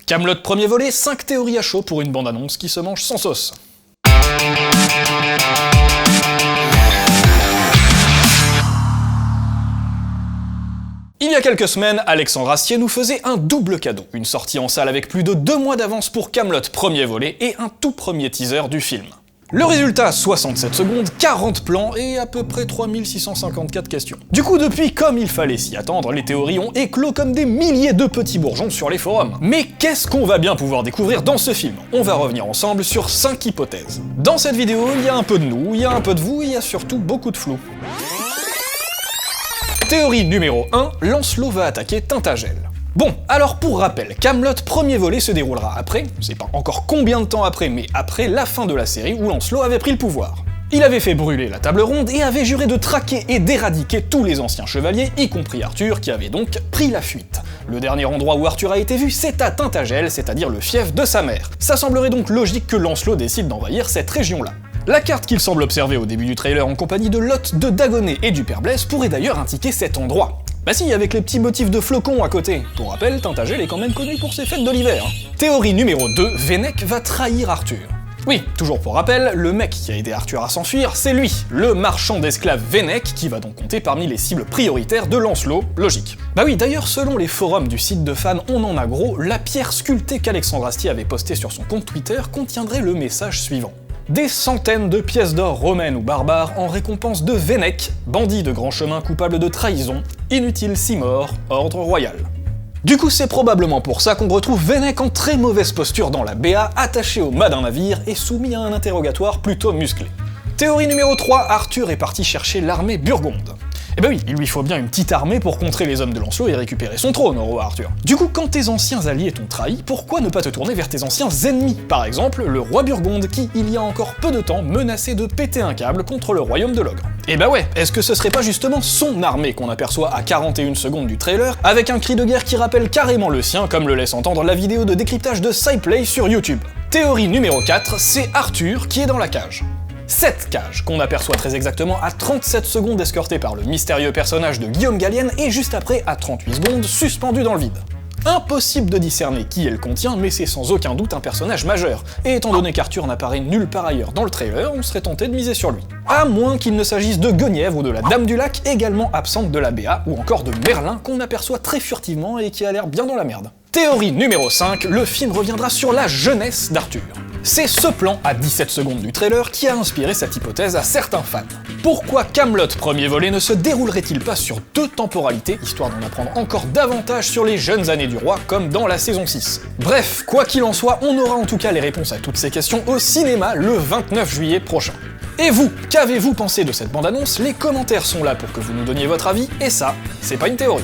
Kaamelott premier volet, 5 théories à chaud pour une bande-annonce qui se mange sans sauce. Il y a quelques semaines, Alexandre Astier nous faisait un double cadeau. Une sortie en salle avec plus de 2 mois d'avance pour Kaamelott premier volet et un tout premier teaser du film. Le résultat, 67 secondes, 40 plans et à peu près 3654 questions. Du coup, depuis, comme il fallait s'y attendre, les théories ont éclos comme des milliers de petits bourgeons sur les forums. Mais qu'est-ce qu'on va bien pouvoir découvrir dans ce film? On va revenir ensemble sur 5 hypothèses. Dans cette vidéo, il y a un peu de nous, il y a un peu de vous, et il y a surtout beaucoup de flou. Théorie numéro 1, Lancelot va attaquer Tintagel. Bon, alors pour rappel, Kaamelott premier volet se déroulera après, c'est pas encore combien de temps après, mais après la fin de la série où Lancelot avait pris le pouvoir. Il avait fait brûler la table ronde et avait juré de traquer et d'éradiquer tous les anciens chevaliers, y compris Arthur, qui avait donc pris la fuite. Le dernier endroit où Arthur a été vu, c'est à Tintagel, c'est-à-dire le fief de sa mère. Ça semblerait donc logique que Lancelot décide d'envahir cette région-là. La carte qu'il semble observer au début du trailer en compagnie de Lot, de Dagonet et du Père Blaise pourrait d'ailleurs indiquer cet endroit. Bah si, avec les petits motifs de flocons à côté. Pour rappel, Tintagel est quand même connu pour ses fêtes de l'hiver. Théorie numéro 2, Vennec va trahir Arthur. Oui, toujours pour rappel, le mec qui a aidé Arthur à s'enfuir, c'est lui, le marchand d'esclaves Vennec, qui va donc compter parmi les cibles prioritaires de Lancelot, logique. Bah oui, d'ailleurs, selon les forums du site de fans On en a gros, la pierre sculptée qu'Alexandre Astier avait postée sur son compte Twitter contiendrait le message suivant. Des centaines de pièces d'or romaines ou barbares en récompense de Vennec, bandit de grand chemin coupable de trahison, inutile 6 morts, ordre royal. Du coup, c'est probablement pour ça qu'on retrouve Vennec en très mauvaise posture dans la BA, attaché au mât d'un navire et soumis à un interrogatoire plutôt musclé. Théorie numéro 3, Arthur est parti chercher l'armée burgonde. Eh ben oui, il lui faut bien une petite armée pour contrer les hommes de Lancelot et récupérer son trône, roi Arthur. Du coup, quand tes anciens alliés t'ont trahi, pourquoi ne pas te tourner vers tes anciens ennemis? Par exemple, le roi Burgonde qui, il y a encore peu de temps, menaçait de péter un câble contre le royaume de l'ogre. Eh ben ouais, est-ce que ce serait pas justement son armée qu'on aperçoit à 41 secondes du trailer, avec un cri de guerre qui rappelle carrément le sien, comme le laisse entendre la vidéo de décryptage de SciPlay sur YouTube. Théorie numéro 4, c'est Arthur qui est dans la cage. Cette cage, qu'on aperçoit très exactement à 37 secondes escortée par le mystérieux personnage de Guillaume Gallienne et juste après à 38 secondes suspendue dans le vide. Impossible de discerner qui elle contient, mais c'est sans aucun doute un personnage majeur, et étant donné qu'Arthur n'apparaît nulle part ailleurs dans le trailer, on serait tenté de miser sur lui. À moins qu'il ne s'agisse de Guenièvre ou de la Dame du Lac, également absente de la BA, ou encore de Merlin qu'on aperçoit très furtivement et qui a l'air bien dans la merde. Théorie numéro 5, le film reviendra sur la jeunesse d'Arthur. C'est ce plan à 17 secondes du trailer qui a inspiré cette hypothèse à certains fans. Pourquoi Kaamelott premier volet ne se déroulerait-il pas sur 2 temporalités, histoire d'en apprendre encore davantage sur les jeunes années du roi, comme dans la saison 6? Bref, quoi qu'il en soit, on aura en tout cas les réponses à toutes ces questions au cinéma le 29 juillet prochain. Et vous, qu'avez-vous pensé de cette bande-annonce? Les commentaires sont là pour que vous nous donniez votre avis, et ça, c'est pas une théorie.